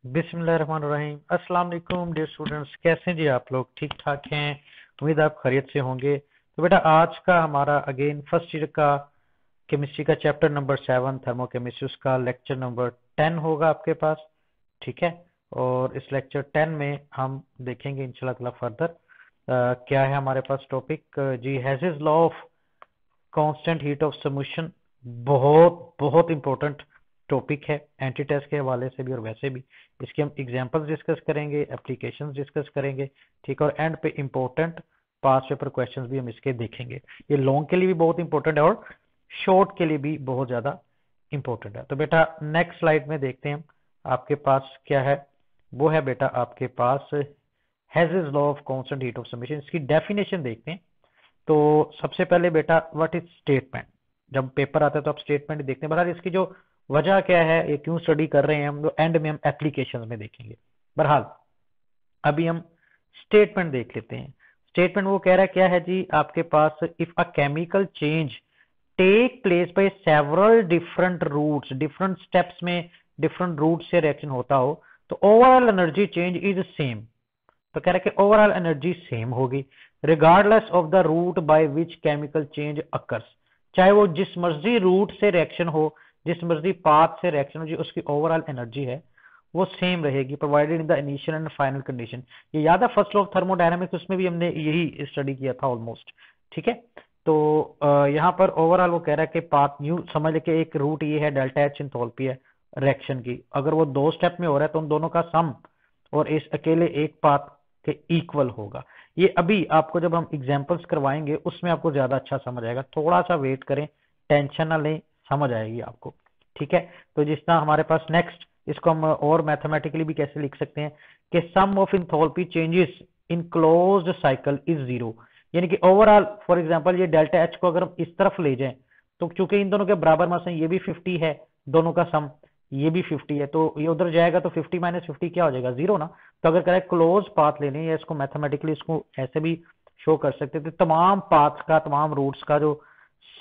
बिस्मिल्लाहिर्रहमानिर्रहीम। अस्सलाम वालेकुम डियर स्टूडेंट्स, कैसे हैं जी आप लोग? ठीक ठाक हैं? उम्मीद आप खैरियत से होंगे। तो बेटा आज का हमारा अगेन फर्स्ट ईयर का केमिस्ट्री का चैप्टर नंबर 7 थर्मोकेमिस्ट्री, उसका लेक्चर नंबर 10 होगा आपके पास। ठीक है, और इस लेक्चर 10 में हम देखेंगे इंशाल्लाह ताला फर्दर क्या है हमारे पास topic G, Hess's law of constant heat of solution. बहुत बहुत इंपॉर्टेंट टॉपिक है एंटी टेस्ट के हवाले से भी और वैसे भी। इसके हम एग्जांपल्स डिस्कस करेंगे, एप्लीकेशंस डिस्कस करेंगे, ठीक है, और एंड पे इंपॉर्टेंट पास पेपर क्वेश्चंस भी हम इसके देखेंगे। ये लॉन्ग के लिए भी बहुत इंपॉर्टेंट है और शॉर्ट के लिए भी बहुत ज्यादा इंपॉर्टेंट है। तो बेटा नेक्स्ट स्लाइड में देखते हैं हम आपके पास क्या है। वो है बेटा आपके पास Hess's law of constant heat of solution. इसकी डेफिनेशन देखते हैं। तो सबसे पहले बेटा व्हाट इज स्टेटमेंट। जब पेपर आता है तो आप स्टेटमेंट देखते हैं, बहरहाल इसकी जो वजह क्या है, ये क्यों स्टडी कर रहे हैं हम, तो एंड में हम एप्लीकेशन में देखेंगे। बहरहाल अभी हम स्टेटमेंट देख लेते हैं। स्टेटमेंट वो कह रहा है क्या है जी आपके पास, if a chemical change take place by several different routes, different steps में डिफरेंट रूट से रिएक्शन होता हो तो overall energy change is same. तो कह रहा है कि ओवरऑल एनर्जी सेम होगी regardless of the route by which chemical change occurs. चाहे वो जिस मर्जी रूट से रिएक्शन हो, जिस मर्जी पाथ से रिएक्शन हो, जो उसकी ओवरऑल एनर्जी है वो सेम रहेगी provided in the initial and final condition. ये याद है फर्स्ट लॉ ऑफ थर्मोडायनामिक्स, उसमें भी हमने यही स्टडी किया था ऑलमोस्ट। ठीक है, तो यहाँ पर ओवरऑल वो कह रहा है कि पाथ न्यू समझ ले कि एक रूट ये है, डेल्टा एच इंथैल्पी है रिएक्शन की। अगर वो दो स्टेप में हो रहा है तो उन दोनों का सम और इस अकेले एक पाथ के इक्वल होगा। ये अभी आपको जब हम एग्जांपल्स करवाएंगे उसमें आपको ज्यादा अच्छा समझ आएगा। थोड़ा सा वेट करें, टेंशन ना लें, समझ आएगी आपको। ठीक है, तो जिस तरह हमारे पास नेक्स्ट इसको हम और मैथमेटिकली भी कैसे लिख सकते हैं कि sum of enthalpy changes in closed cycle is zero. यानी कि ओवरऑल फॉर एग्जांपल ये डेल्टा एच को अगर हम इस तरफ ले जाएं तो चूंकि इन दोनों के बराबर मास है, ये भी 50 है, दोनों का सम ये भी 50 है, तो ये उधर जाएगा तो 50 माइनस 50 क्या हो जाएगा, जीरो ना। तो अगर करें क्लोज पाथ लेने या इसको मैथमेटिकली इसको ऐसे भी शो कर सकते थे, तमाम पाथ्स का तमाम रूट्स का जो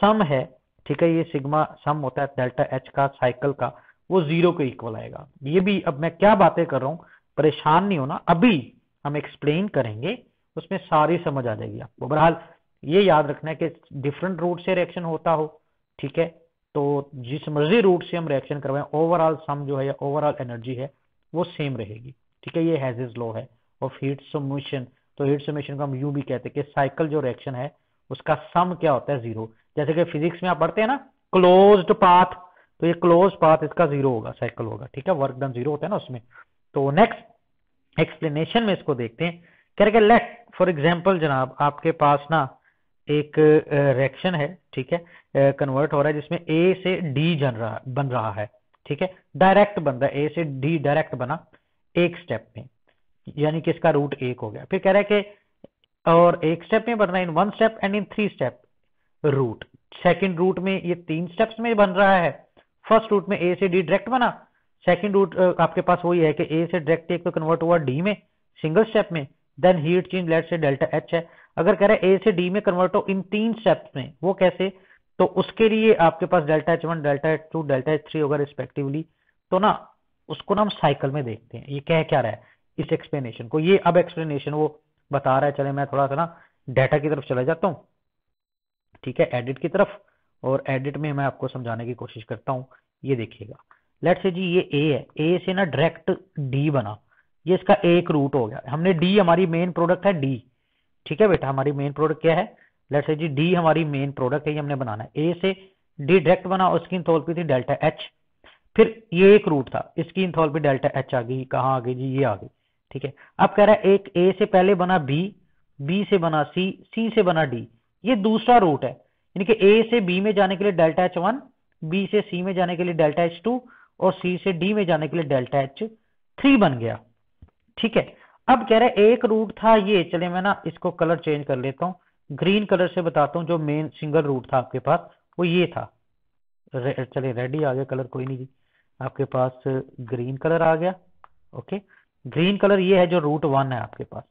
सम है, ठीक है, ये सिग्मा सम होता है डेल्टा एच का साइकिल का, वो जीरो के इक्वल आएगा। ये भी अब मैं क्या बातें कर रहा हूँ, परेशान नहीं होना, अभी हम एक्सप्लेन करेंगे उसमें सारी समझ आ जाएगी आपको। बहरहाल ये याद रखना है कि डिफरेंट रूट से रिएक्शन होता हो, ठीक है, तो जिस मर्जी रूट से हम रिएक्शन करवाएं ओवरऑल सम जो है या ओवरऑल एनर्जी है वो सेम रहेगी। ठीक है, ये हेज़ेस लॉ है ऑफ हीट सॉल्यूशन। तो हीट सॉल्यूशन को हम यूं भी कहते हैं कि साइकिल जो रिएक्शन है उसका सम क्या होता है, जीरो। जैसे कि फिजिक्स में आप पढ़ते हैं ना क्लोज्ड पाथ, तो ये क्लोज पाथ इसका जीरो होगा, साइकिल होगा। ठीक है, वर्क डन जीरो होता है ना उसमें। तो नेक्स्ट एक्सप्लेनेशन में इसको देखते हैं। कह रहे लेट फॉर एग्जांपल जनाब आपके पास ना एक रिएक्शन है, ठीक है, कन्वर्ट हो रहा है जिसमें ए से डी बन रहा है। ठीक है, डायरेक्ट बन रहा है, ए से डी डायरेक्ट बना एक स्टेप में, यानी कि इसका रूट एक हो गया। फिर कह रहा है कि और एक स्टेप में बन रहा है in one step and in three step route. Second route में ये तीन स्टेप्स में बन रहा है। फर्स्ट रूट में ए से डी डायरेक्ट बना, सेकंड रूट आपके पास वही है कि ए से डायरेक्ट एक तो कन्वर्ट हुआ डी में सिंगल स्टेप में, देन हीट चेंज लेट से डेल्टा एच है। अगर कह रहे हैं ए से डी में कन्वर्ट हो इन तीन स्टेप्स में, वो कैसे, तो उसके लिए आपके पास delta H one delta H two delta H three होगा रिस्पेक्टिवली। तो ना उसको ना हम साइकिल में देखते हैं ये कह क्या रहा है इस एक्सप्लेनेशन को। ये अब एक्सप्लेनेशन वो बता रहा है। चले मैं थोड़ा सा ना डाटा की तरफ चला जाता हूँ, ठीक है, एडिट की तरफ, और एडिट में मैं आपको समझाने की कोशिश करता हूँ। ये देखिएगा, लेट्स से जी ये ए है, ए से ना डायरेक्ट डी बना, ये इसका एक रूट हो गया। हमने डी, हमारी मेन प्रोडक्ट है डी, ठीक है बेटा, हमारी मेन प्रोडक्ट क्या है, लेट्स से जी डी हमारी मेन प्रोडक्ट है, ये हमने बनाना है। ए से डी डायरेक्ट बना, उसकी इंथैल्पी थी डेल्टा एच। फिर ये एक रूट था, इसकी इंथैल्पी डेल्टा एच आ गई, कहाँ आ गई जी, ये आ गई। ठीक है, अब कह रहा है एक ए से पहले बना बी, बी से बना सी, सी से बना डी, ये दूसरा रूट है। यानी कि ए से बी में जाने के लिए डेल्टा एच वन, बी से सी में जाने के लिए डेल्टा एच टू, और सी से डी में जाने के लिए डेल्टा एच थ्री बन गया। ठीक है, अब कह रहा है एक रूट था ये, चले मैं ना इसको कलर चेंज कर लेता हूँ, ग्रीन कलर से बताता हूँ। जो मेन सिंगल रूट था आपके पास वो ये था, चले रेड ही आ गया कलर, कोई नहीं जी, आपके पास ग्रीन कलर आ गया। ओके, ग्रीन कलर ये है जो रूट वन है आपके पास।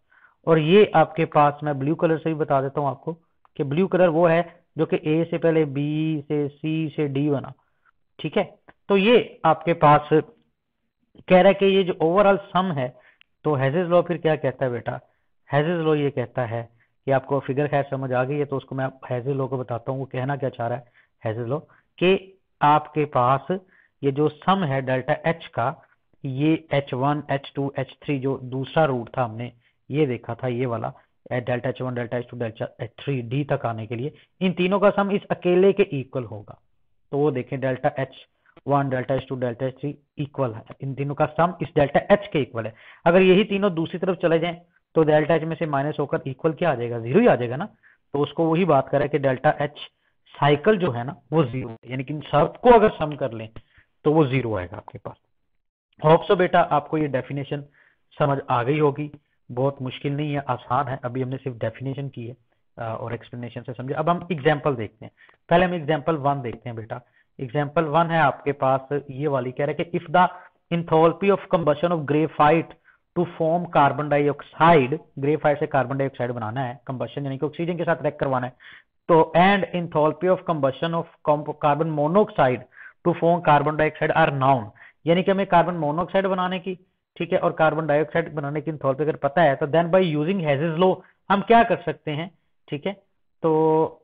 और ये आपके पास मैं ब्लू कलर से भी बता देता हूँ आपको कि ब्लू कलर वो है जो कि ए से पहले बी से सी से डी बना। ठीक है, तो ये आपके पास कह रहा है कि ये जो ओवरऑल सम है, तो हेजेस लॉ फिर क्या कहता है बेटा, हेजेस लॉ ये कहता है कि आपको फिगर खैर समझ आ गई है, तो उसको मैं हेजेस लॉ को बताता हूँ वो कहना क्या चाह रहा है। हेजेस लॉ कि आपके पास ये जो सम है डेल्टा एच का, ये H1 H2 H3 जो दूसरा रूट था हमने ये देखा था, ये वाला delta H1 delta H2 delta H3 D तक आने के लिए इन तीनों का सम इस अकेले के इक्वल होगा। तो वो देखें delta H1 delta H2 delta H3 equal है, इन तीनों का सम इस डेल्टा H के इक्वल है। अगर यही तीनों दूसरी तरफ चले जाएं तो डेल्टा H में से माइनस होकर इक्वल क्या आ जाएगा, जीरो ही आ जाएगा ना। तो उसको वही बात कर रहा है कि डेल्टा H साइकिल जो है ना वो जीरो है, यानी कि इन सबको अगर सम कर लें तो वो जीरो आएगा आपके पास। होप सो बेटा आपको ये डेफिनेशन समझ आ गई होगी, बहुत मुश्किल नहीं है, आसान है। अभी हमने सिर्फ डेफिनेशन की है और एक्सप्लेनेशन से समझे। अब हम एग्जांपल देखते हैं। पहले हम एग्जांपल 1 देखते हैं बेटा। एग्जांपल 1 है आपके पास ये वाली, कह रहा है कि if the enthalpy of combustion of graphite to form carbon dioxide, graphite से कार्बन डाइऑक्साइड बनाना है, कंबशन यानी कि ऑक्सीजन के साथ रिएक्ट करवाना है, तो and enthalpy of combustion of carbon monoxide to form carbon dioxide are known, यानी कि हमें कार्बन मोनोऑक्साइड बनाने की, ठीक है, और कार्बन डाइऑक्साइड बनाने की इंथैल्पी अगर पता है, तो then by using Hess's law हम क्या कर सकते हैं, ठीक है, तो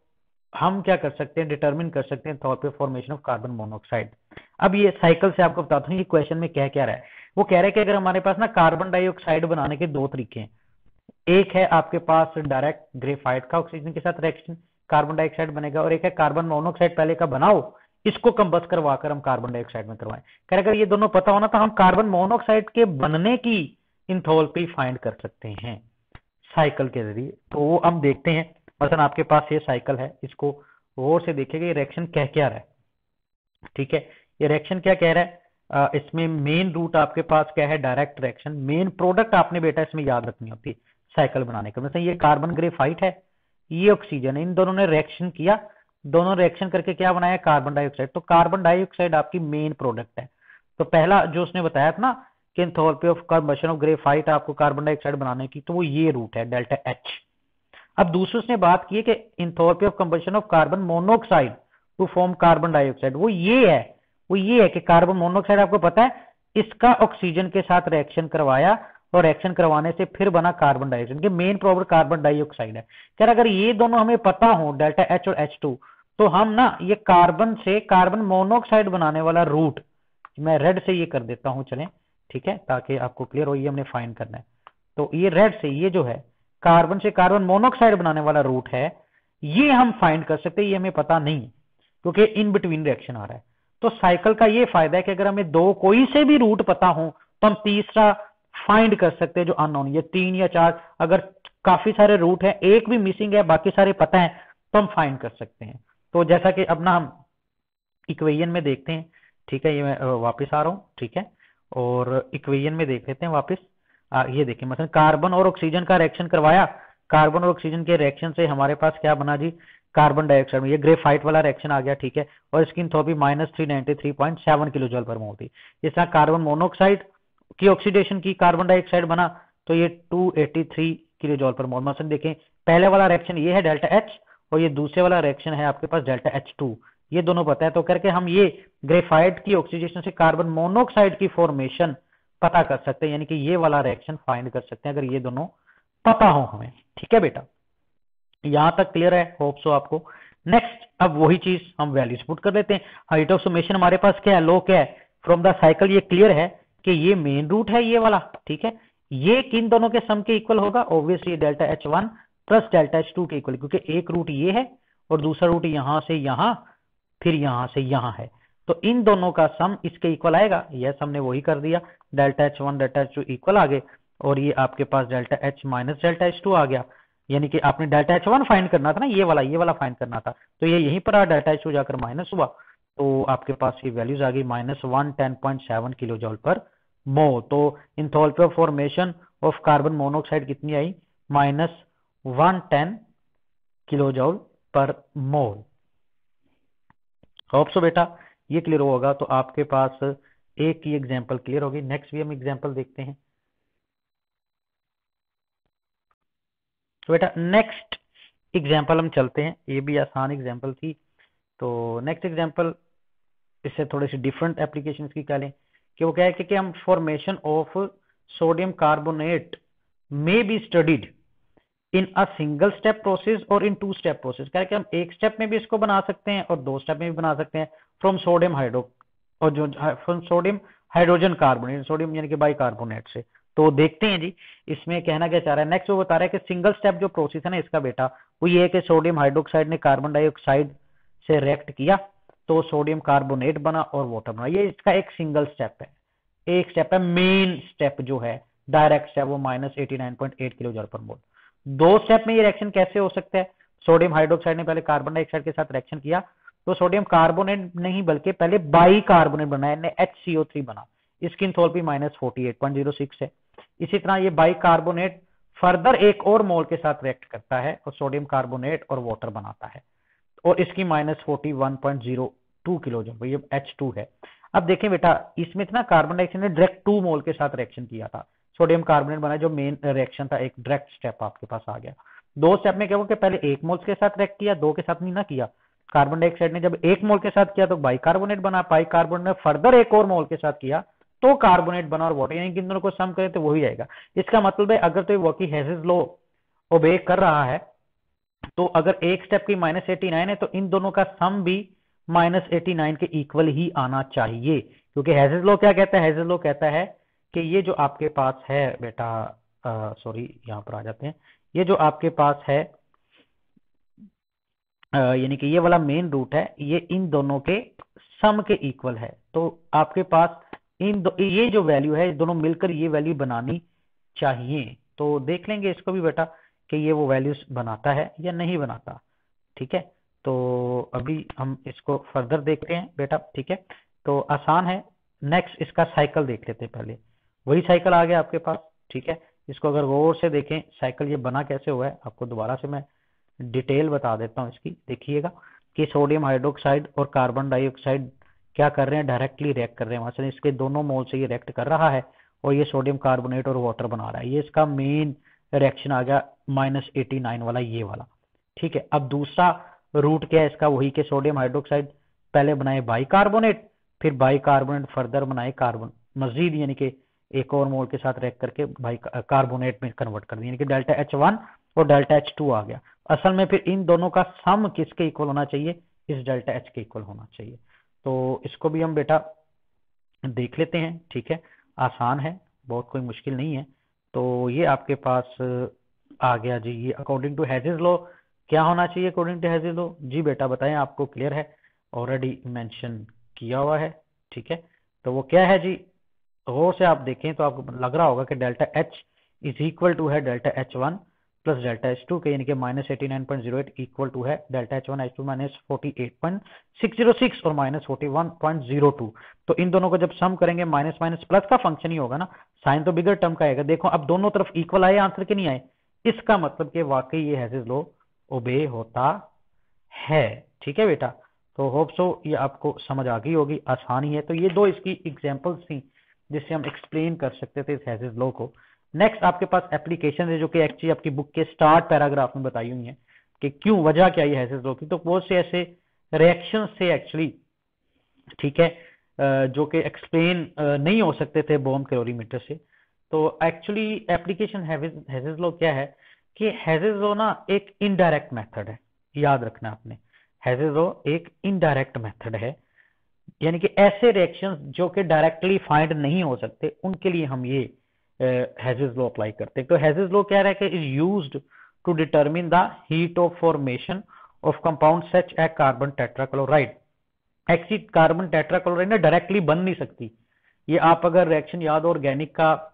हम क्या कर सकते हैं, डिटरमिन कर सकते हैं enthalpy formation of carbon monoxide. अब ये साइकिल से आपको बताता हूँ ये क्वेश्चन में क्या कह रहा है। वो कह रहा है कि अगर हमारे पास ना कार्बन डाइऑक्साइड बनाने के दो तरीके हैं, एक है आपके पास डायरेक्ट ग्रेफाइट का ऑक्सीजन के साथ रिएक्शन, कार्बन डाइऑक्साइड बनेगा, और एक है कार्बन मोनोऑक्साइड पहले का बनाओ, इसको कंबस्ट करवाकर हम कार्बन डाइऑक्साइड में करवाएं। कह अगर ये दोनों पता होना तो हम कार्बन मोनोऑक्साइड के बनने की इंथैल्पी फाइंड कर सकते हैं साइकिल के जरिए। तो वो हम देखते हैं। मसलन आपके पास ये साइकिल है, इसको गौर से देखिएगा ये रिएक्शन क्या क्या रहा है, ठीक है। ये रिएक्शन क्या कह रहा है, इसमें मेन रूट आपके पास क्या है, डायरेक्ट रिएक्शन। मेन प्रोडक्ट आपने बेटा इसमें याद रखनी होती है साइकिल बनाने का। मतलब ये कार्बन ग्रेफाइट है, ये ऑक्सीजन है, इन दोनों ने रिएक्शन किया, दोनों रिएक्शन करके क्या बनाया, कार्बन डाइऑक्साइड। तो कार्बन डाइऑक्साइड आपकी मेन प्रोडक्ट है। तो पहला जो उसने बताया था ना कि enthalpy of combustion of graphite आपको कार्बन डाइऑक्साइड बनाने की, तो वो ये रूट है डेल्टा एच। अब दूसरी उसने बात की है कि enthalpy of combustion of carbon monoxide to form carbon dioxide, वो ये है कि कार्बन मोनोऑक्साइड आपको पता है इसका ऑक्सीजन के साथ रिएक्शन करवाया, और रिएक्शन करवाने से फिर बना carbon dioxide. Main problem carbon dioxide है। क्या अगर ये दोनों हमें पता हो डेल्टा एच और H2, तो हम ना ये कार्बन से कार्बन मोनोऑक्साइड बनाने वाला रूट मैं रेड से ये कर देता हूं, चलें, ठीक है, ताकि आपको क्लियर हो। ये हमने फाइंड करना है। तो ये रेड से ये जो है कार्बन से कार्बन मोनोऑक्साइड बनाने वाला रूट है, ये हम फाइंड कर सकते हैं। ये हमें पता नहीं क्योंकि इन बिटवीन रिएक्शन आ रहा है। तो साइकिल का ये फायदा है कि अगर हमें दो कोई से भी रूट पता हो तो हम तीसरा फाइंड कर सकते हैं जो अननोन। ये 3 या 4, अगर काफी सारे रूट हैं, एक भी मिसिंग है, बाकी सारे पता है, तो हम फाइंड कर सकते हैं। तो जैसा कि अब ना हम इक्वेशन में देखते हैं, ठीक है, ये मैं वापस आ रहा हूँ, ठीक है, और इक्वेशन में देख लेते हैं वापस। ये देखिए मतलब कार्बन और ऑक्सीजन का रिएक्शन करवाया, कार्बन और ऑक्सीजन के रिएक्शन से हमारे पास क्या बना जी, कार्बन डाइऑक्साइड में ये ग्रेफाइट वाला रिएक्शन आ गया, ठीक है, और इसकी एंथैल्पी -393.7 किलो जूल पर मोल थी। इस तरह कार्बन मोनोऑक्साइड की ऑक्सीडेशन की, कार्बन डाइऑक्साइड बना, तो ये 283 किलो जूल पर मोल। मतलब देखें पहले वाला रिएक्शन ये है डेल्टा एच, और ये दूसरे वाला रिएक्शन है आपके पास डेल्टा H2, ये दोनों पता है। तो करके हम ये ग्रेफाइट की ऑक्सीडेशन से कार्बन मोनोऑक्साइड की फॉर्मेशन पता कर सकते हैं, यानी कि ये वाला रिएक्शन फाइंड कर सकते हैं अगर ये दोनों पता हो हमें, ठीक है बेटा। यहां तक क्लियर है, होप सो आपको। नेक्स्ट अब वही चीज हम वैल्यूज पुट कर लेते हैं। हाइट ऑफ समेशन हमारे पास क्या है, लो क्या है फ्रॉम द साइकिल, ये क्लियर है कि ये मेन रूट है ये वाला, ठीक है। ये किन दोनों के सम के इक्वल होगा, obviously delta H1 plus delta H2 के इक्वल, क्योंकि एक रूट ये है और दूसरा रूट यहां से यहां फिर यहां से यहां है, तो इन दोनों का सम इसके इक्वल आएगा। यस हमने वही कर दिया, delta H1 delta H2 equal आ गए, और ये आपके पास delta H minus delta H2 आ गया। यानी कि आपने डेल्टा H1 फाइंड करना था ना, ये वाला फाइंड करना था, तो ये यहीं पर डेल्टा H2 जाकर माइनस हुआ, तो आपके पास ये वैल्यूज आ गई -110.7 किलो जूल पर मोल। तो enthalpy of formation of carbon monoxide कितनी आई, -110 किलो जूल पर मोल। होप सो बेटा ये क्लियर होगा। तो आपके पास एक की एग्जांपल क्लियर होगी। नेक्स्ट भी हम एग्जांपल देखते हैं। तो बेटा नेक्स्ट एग्जांपल हम चलते हैं, ये भी आसान एग्जांपल थी। तो नेक्स्ट एग्जांपल इससे थोड़ी सी डिफरेंट एप्लीकेशन की क्या लें कि वो क्या है कि हम formation of sodium carbonate may be studied in a single step process और इन 2 स्टेप प्रोसेस। क्या है कि हम एक स्टेप में भी इसको बना सकते हैं और 2 स्टेप में भी बना सकते हैं फ्रॉम सोडियम हाइड्रो और जो from sodium hydrogen carbonate, sodium यानी कि बाइकार्बोनेट से। तो देखते हैं जी इसमें कहना क्या चाह रहा है। नेक्स्ट वो बता रहा है कि सिंगल स्टेप जो प्रोसेस है ना इसका बेटा वो ये है कि सोडियम हाइड्रोक्साइड ने कार्बन डाइऑक्साइड से रिएक्ट किया तो सोडियम कार्बोनेट बना और वाटर बना। ये इसका एक सिंगल स्टेप है, एक स्टेप है। मेन स्टेप जो है डायरेक्ट स्टेप वो -89.8 किलो जूल पर मोल। 2 स्टेप में ये रिएक्शन कैसे हो सकता है? सोडियम हाइड्रोक्साइड ने पहले कार्बन डाइऑक्साइड के साथ रिएक्शन किया तो सोडियम कार्बोनेट नहीं बल्कि पहले बाइकार्बोनेट बना, HCO3 बना। इसकी इंथैल्पी -48.06 है। इसी तरह ये बाइकार्बोनेट फर्दर एक और मोल के साथ रिएक्ट करता है और सोडियम कार्बोनेट और वाटर बनाता है और इसकी -41.02 किलो जूल, ये H2 है। अब देखें बेटा इसमें ना कार्बन डाइऑक्साइड ने डायरेक्ट 2 मोल के साथ रिएक्शन किया था, सोडियम कार्बोनेट बना जो मेन रिएक्शन था, एक डायरेक्ट स्टेप आपके पास आ गया। 2 स्टेप में क्या हुआ कि पहले 1 मोल के साथ रिएक्ट किया, 2 के साथ नहीं ना किया। कार्बन डाइऑक्साइड ने जब 1 मोल के साथ किया तो बाइकार्बोनेट बना, बाइकार्बोनेट ने फर्दर एक और मोल के साथ किया तो कार्बोनेट बना और वाटर, यानी कि इन दोनों को सम करें तो वही आएगा। इसका मतलब है अगर तो वॉकी हेजेस लॉ ओबे कर रहा है तो अगर एक स्टेप की -89 है तो इन दोनों का सम भी -89 के इक्वल ही आना चाहिए, क्योंकि हेजेस लॉ क्या कहता है? हेजेस लॉ कहता है कि ये जो आपके पास है बेटा, सॉरी यहां पर आ जाते हैं, ये जो आपके पास है यानी कि ये वाला मेन रूट है, ये इन दोनों के सम के इक्वल है। तो आपके पास ये जो वैल्यू है दोनों मिलकर ये वैल्यू बनानी चाहिए। तो देख लेंगे इसको भी बेटा कि ये वो वैल्यूज बनाता है या नहीं बनाता। ठीक है, तो अभी हम इसको फर्दर देखते हैं बेटा। ठीक है, तो आसान है। नेक्स्ट इसका साइकिल देख लेते हैं पहले। वही साइकिल आ गया आपके पास। ठीक है, इसको अगर गौर से देखें साइकिल ये बना कैसे हुआ है, आपको दोबारा से मैं डिटेल बता देता हूँ इसकी। देखिएगा कि सोडियम हाइड्रोक्साइड और कार्बन डाइऑक्साइड क्या कर रहे हैं? डायरेक्टली रिएक्ट कर रहे हैं। वहां से इसके दोनों मोल से ये रिएक्ट कर रहा है और ये सोडियम कार्बोनेट और वाटर बना रहा है। ये इसका मेन रिएक्शन आ गया -89 वाला, ये वाला। ठीक है, अब दूसरा रूट क्या है इसका? वही के सोडियम हाइड्रोक्साइड पहले बनाए बाइकार्बोनेट, फिर बाइकार्बोनेट फर्दर बनाए कार्बन मजीद, यानी कि एक और मोल के साथ रिएक्ट करके कार्बोनेट में कन्वर्ट कर दिया, यानी कि डेल्टा H1 और डेल्टा H2 आ गया। असल में फिर इन दोनों का सम किसके इक्वल होना चाहिए? इस डेल्टा H के इक्वल होना चाहिए। तो इसको भी हम बेटा देख लेते हैं। ठीक है, आसान है, बहुत कोई मुश्किल नहीं है। तो ये आपके पास आ गया जी। ये अकॉर्डिंग टू हेजेस लॉ क्या होना चाहिए? अकॉर्डिंग टू हेजेस लॉ जी बेटा बताएं, आपको क्लियर है? ऑलरेडी मेंशन किया हुआ है। ठीक है, तो वो क्या है जी? गौर से आप देखें तो आपको लग रहा होगा कि delta H is equal to है delta H1 plus delta H2 के, यानी कि -89.08 इक्वल टू है डेल्टा H1 H2 -48.606 और -41.02। तो इन दोनों को जब सम करेंगे माइनस माइनस प्लस का फंक्शन ही होगा ना, साइन तो बिगर टर्म का आएगा। देखो अब दोनों तरफ इक्वल आए आंसर के नहीं आए, इसका मतलब कि वाकई ये हेजेस लॉ ओबे होता है। ठीक है बेटा, तो होप सो ये आपको समझ आ गई होगी, आसानी है। तो ये दो इसकी एग्जांपल्स थी जिससे हम एक्सप्लेन कर सकते थे इस हेजेस लॉ को। नेक्स्ट आपके पास एप्लीकेशन है जो कि एक्चुअली आपकी बुक के स्टार्ट पैराग्राफ में बताई हुई है कि क्यों, वजह क्या है हेजेस लॉ की। तो बहुत से ऐसे रिएक्शन से एक्चुअली, ठीक है, जो कि एक्सप्लेन नहीं हो सकते थे बोम कैलोरीमीटर से। तो एक्चुअली एप्लीकेशन हेजेस लॉ क्या है कि हेजेस लॉ ना एक इनडायरेक्ट मेथड है, याद रखना आपने। हेजेस लॉ एक इनडायरेक्ट मेथड है, यानी कि ऐसे रिएक्शंस जो कि डायरेक्टली फाइंड नहीं हो सकते उनके लिए हम ये हेजेस लॉ अप्लाई करते हैं। तो हेजेस लॉ क्या है कि is used to determine the heat of formation of compound such as carbon tetrachloride. Actually carbon tetrachloride ना डायरेक्टली बन नहीं सकती। ये आप अगर रिएक्शन याद ऑर्गेनिक का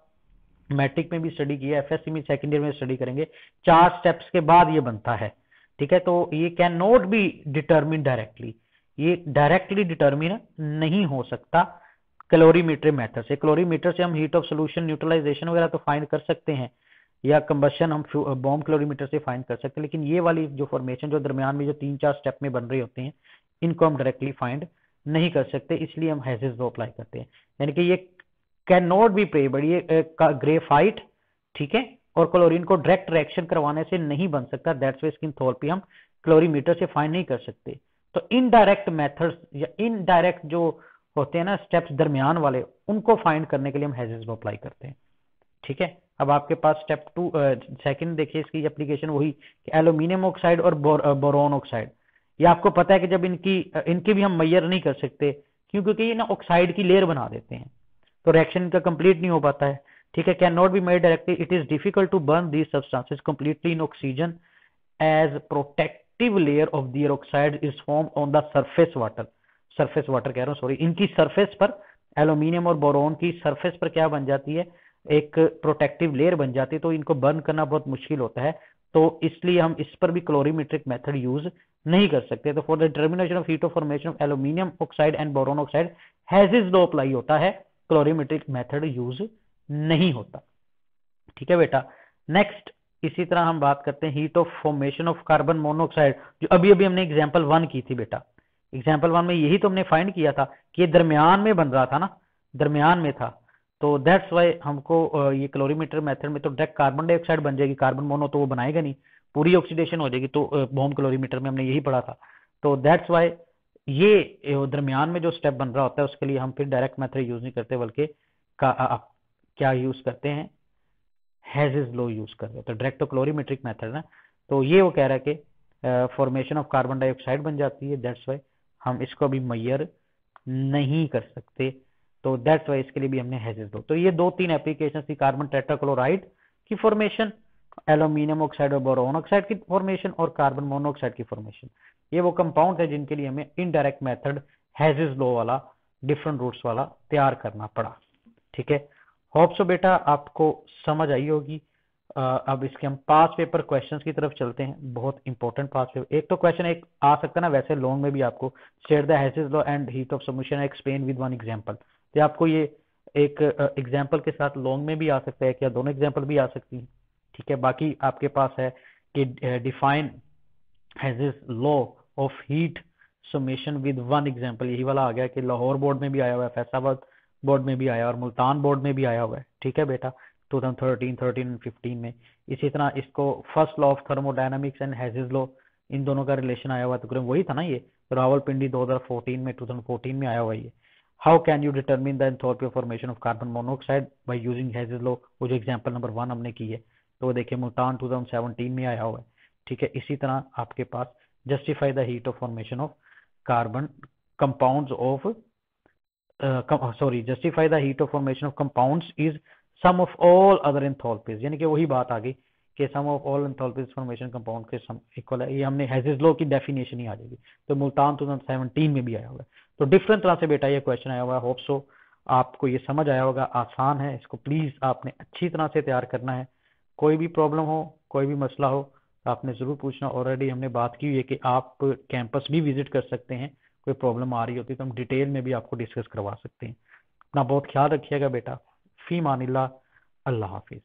मैट्रिक में भी स्टडी किया, एफएससी में सेकंड ईयर में स्टडी करेंगे, 4 स्टेप्स के बाद ये बनता है। ठीक है, तो ये can not B determine directly, ये डायरेक्टली डिटरमिन नहीं हो सकता कैलोरीमीटर मेथड से। कैलोरीमीटर से हम हीट ऑफ सोल्यूशन, न्यूट्रलाइजेशन वगैरह तो फाइंड कर सकते हैं, या कंबशन हम बॉम्ब कैलोरीमीटर से फाइंड कर सकते हैं, लेकिन ये वाली जो फॉर्मेशन जो दरमियान में जो 3-4 स्टेप में बन रहे होते हैं इनको हम डायरेक्टली फाइंड नहीं कर सकते, इसलिए हम हेजेस लॉ अप्लाई करते हैं। यानी कि ये कैन नॉट बी प्रेबल, ये ग्रेफाइट, ठीक है, और क्लोरीन को डायरेक्ट रिएक्शन करवाने से नहीं बन सकता, दैट्स वाई इसकी एंथैल्पी हम कैलोरीमीटर से फाइंड नहीं कर सकते। तो इनडायरेक्ट मेथड्स या इनडायरेक्ट जो होते हैं ना स्टेप्स दरमियान वाले, उनको फाइंड करने के लिए हम हेजेस लो अप्लाई करते हैं। ठीक है, अब आपके पास स्टेप 2 सेकंड देखिए इसकी एप्लीकेशन वही कि एल्यूमिनियम ऑक्साइड और बोरोन ऑक्साइड। ये आपको पता है कि जब इनकी भी हम मैयर नहीं कर सकते, क्यों? क्योंकि ये ना ऑक्साइड की लेयर बना देते हैं, तो रिएक्शन इनका कंप्लीट नहीं हो पाता है। ठीक है, can not be made directly, it is difficult to burn these substances completely in oxygen as protective layer of their oxide is form on the surface water कह रहा हूँ सॉरी, इनकी सरफेस पर एल्यूमिनियम और बोरोन की surface पर क्या बन जाती है, एक प्रोटेक्टिव लेयर बन जाती है, तो इनको बर्न करना बहुत मुश्किल होता है, तो इसलिए हम इस पर भी क्लोरीमेट्रिक मेथड यूज नहीं कर सकते। तो for the determination of heat of formation of aluminium oxide and boron oxide Hedges law apply होता है, क्लोरीमेट्रिक मेथड यूज नहीं होता। ठीक है बेटा, नेक्स्ट इसी तरह हम बात करते हैं heat of formation of carbon monoxide, जो अभी अभी हमने एग्जांपल 1 की थी बेटा। एग्जांपल 1 में यही तो हमने फाइंड किया था कि ये दरमियान में बन रहा था ना, दरमियान में था, तो दैट्स वाई हमको ये क्लोरीमीटर मेथड में तो डायरेक्ट कार्बन डाइऑक्साइड बन जाएगी, कार्बन मोनो तो वो बनाएगा नहीं, पूरी ऑक्सीडेशन हो जाएगी, तो बॉम क्लोरीमीटर में हमने यही पढ़ा था। तो दैट्स वाई ये दरमियान में जो स्टेप बन रहा होता है उसके लिए हम फिर डायरेक्ट मेथड यूज नहीं करते, बल्कि क्या यूज करते हैं, हेजिस लो यूज कर रहे हो, तो डायरेक्ट तो क्लोरीमेट्रिक मेथड ना, तो ये वो कह रहा है कि फॉर्मेशन ऑफ कार्बन डाइऑक्साइड बन जाती है, दैट्स वाई हम इसको अभी मैयर नहीं कर सकते, तो दैट्स वाई इसके लिए भी हमने हेजिस लो। तो ये 2-3 एप्लीकेशन थी, कार्बन टेट्राक्लोराइड की फॉर्मेशन, एल्यूमिनियम ऑक्साइड और बोरोन ऑक्साइड की फॉर्मेशन, और कार्बन मोनोऑक्साइड की फॉर्मेशन। ये वो कंपाउंड है जिनके लिए हमें इनडायरेक्ट मेथड हेजिस लो वाला, डिफरेंट रूट्स वाला तैयार करना पड़ा। ठीक है, होप सो बेटा आपको समझ आई होगी। अब इसके हम पास पेपर क्वेश्चंस की तरफ चलते हैं, बहुत इंपॉर्टेंट पास पेपर। एक तो क्वेश्चन एक आ सकता है ना, वैसे लॉन्ग में भी आपको state the Hedges law and heat of solution explain with one example, तो आपको ये एक एग्जांपल के साथ लॉन्ग में भी आ सकता है, क्या दोनों एग्जांपल भी आ सकती हैं। ठीक है, बाकी आपके पास है कि define Hedges law of heat summation with one example, यही वाला आ गया कि लाहौर बोर्ड में भी आया हुआ है, फैसलाबाद बोर्ड में भी आया और मुल्तान बोर्ड में भी आया हुआ है। ठीक है बेटा, 2013, 13 एंड 15 में। इसी तरह इसको first law of thermodynamics and Hess's law, इन दोनों का रिलेशन आया हुआ, तो वही था ना ये, रावलपिंडी 2014 में 2014 में आया हुआ ये। How can you determine the enthalpy of formation of carbon monoxide by using Hedges law, वो जो एग्जांपल नंबर 1 हमने की है, तो वो देखिए मुल्तान 2017 में आया हुआ है। ठीक है, इसी तरह आपके पास justify the heat of formation of carbon compounds of justify the heat of formation of compounds is sum of all other enthalpies, यानी कि वही बात आ गई कि sum of all enthalpies formation compound के सम इक्वल है, ये हमने हेजिस लॉ की डेफिनेशन ही आ जाएगी, तो मुल्तान 2017 में भी आया हुआ है। तो डिफरेंट तरह से बेटा ये क्वेश्चन आया हुआ है, होप सो आपको ये समझ आया होगा, आसान है, इसको प्लीज आपने अच्छी तरह से तैयार करना है। कोई भी प्रॉब्लम हो, कोई भी मसला हो, तो आपने जरूर पूछना। ऑलरेडी हमने बात की हुई है कि आप कैंपस भी विजिट कर सकते हैं, कोई प्रॉब्लम आ रही होती है तो हम डिटेल में भी आपको डिस्कस करवा सकते हैं। अपना बहुत ख्याल रखिएगा बेटा, फी मानिल्लाह, अल्लाह हाफिज।